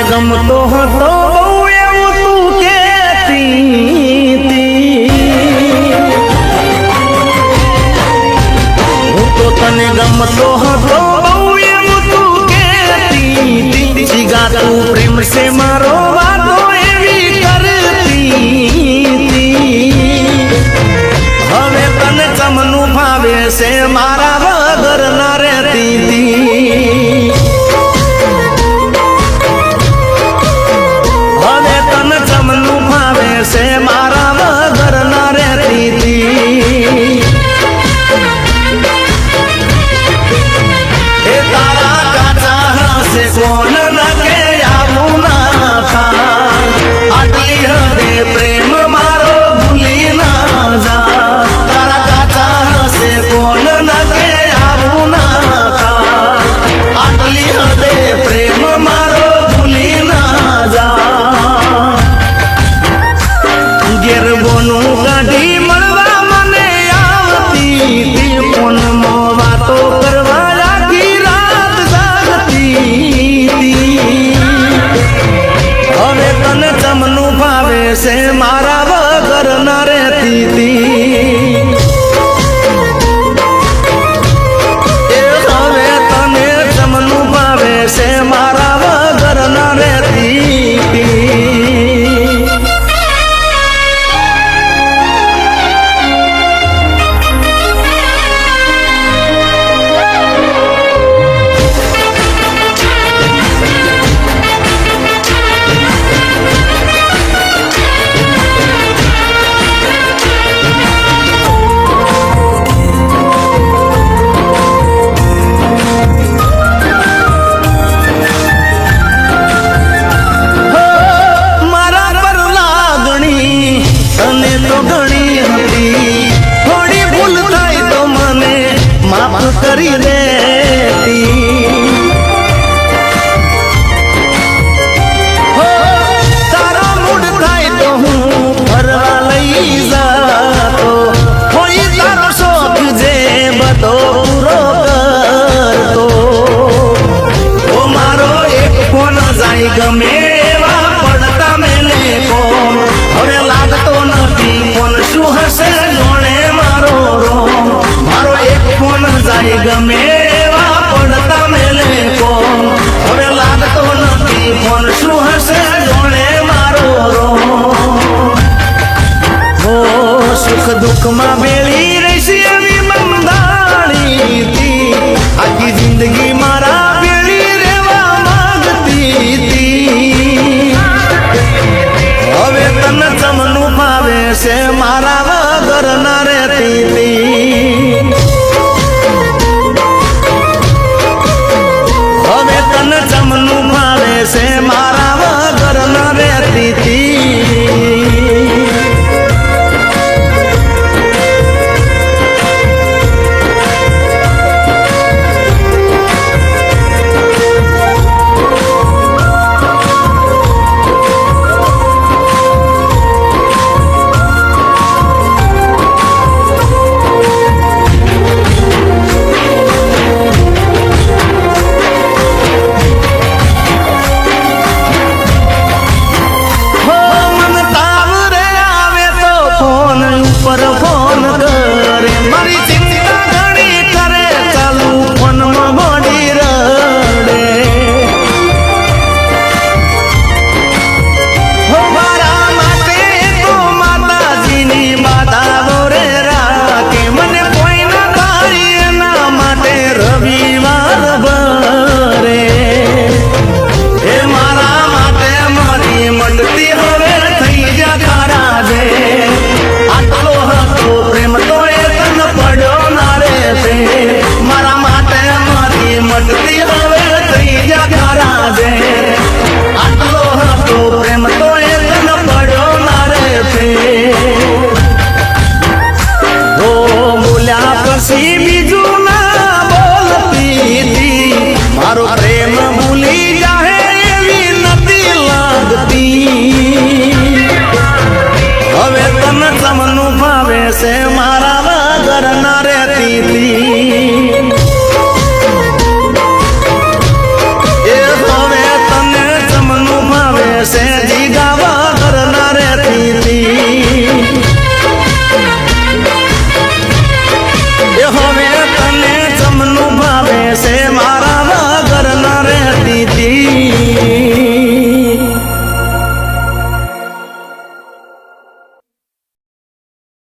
ગમતો હતો બહુ એવું તું કેતી હું તો તને ગમતો હતો બહુ એવું તું કેતી જીગા તું પ્રેમ સે મારો વાતો એવી કરતી હવે તને ચમનું ભાવે છે મારા વગર ના રહેતી से मारा वगर न रहती थी ए तारा काचा से कौन न के आबू ना था आटली हदे प्रेम मारो भूली ना जा तारा काचा से कौन न के आबू ना था आटली हदे प्रेम मारो भूली ना जा ગેરબોનું કાઢી મળવા મને આવતી ફોન માં વાતો કરવા આખી રાત જાગતી હવે તને ચમનું ભાવે છે મારા વગર ન રહેતી હવે તને ચમનું ભાવે છે મારા વગર ન રહેતી કરી દેતી તારા મૂડ થાય તો હું ફરવા લઈ જાતો કોઈ તારો શોખ જે બધો પૂરો કરતો ઓ મારો એક ફોન જાય ગમે એવા પડતા મેલે કોણ હવે લાગતો નથી ફોન શું હશે જોણે મારો રોમ મારો એક ફોન જાય ગમે એવા પડતા મેલે કોણ હવે લાગતો નથી ફોન શું હશે જોણે મારો હો સુખ દુઃખમાં બેળી રહેશે એવી મંદાણી હતી આખી જિંદગી મારા બેળી રહેવા માંગતી હતી હવે તને ચમનું ભાવે છે મારા વગર ન રહેતી હતી હવે તને ચમનું ભાવે છે મારા વગર ન રહેતી હતી ફોન કરે મારી ચિંતા ઘણી કરે ચાલુ ફોનમાં મોડી રડે હો મારા માટે તો માતાજીની બાધાઓ રે રાખે મને કોઈ ના થાય એના માટે રવિવાર ભરે એ મારા માટે મારી મટતી હવે થઈ જા તારા જે પ્રેમ તો એ તન પડ્યો ના રે મારા માટે મારી મટતી હવે થઈ જા તારા જે આટલો હતો પ્રેમ તો એ તન પડ્યો ના રે ઓ બોલ્યા પછી બીજું ના બોલતી મારો પ્રેમ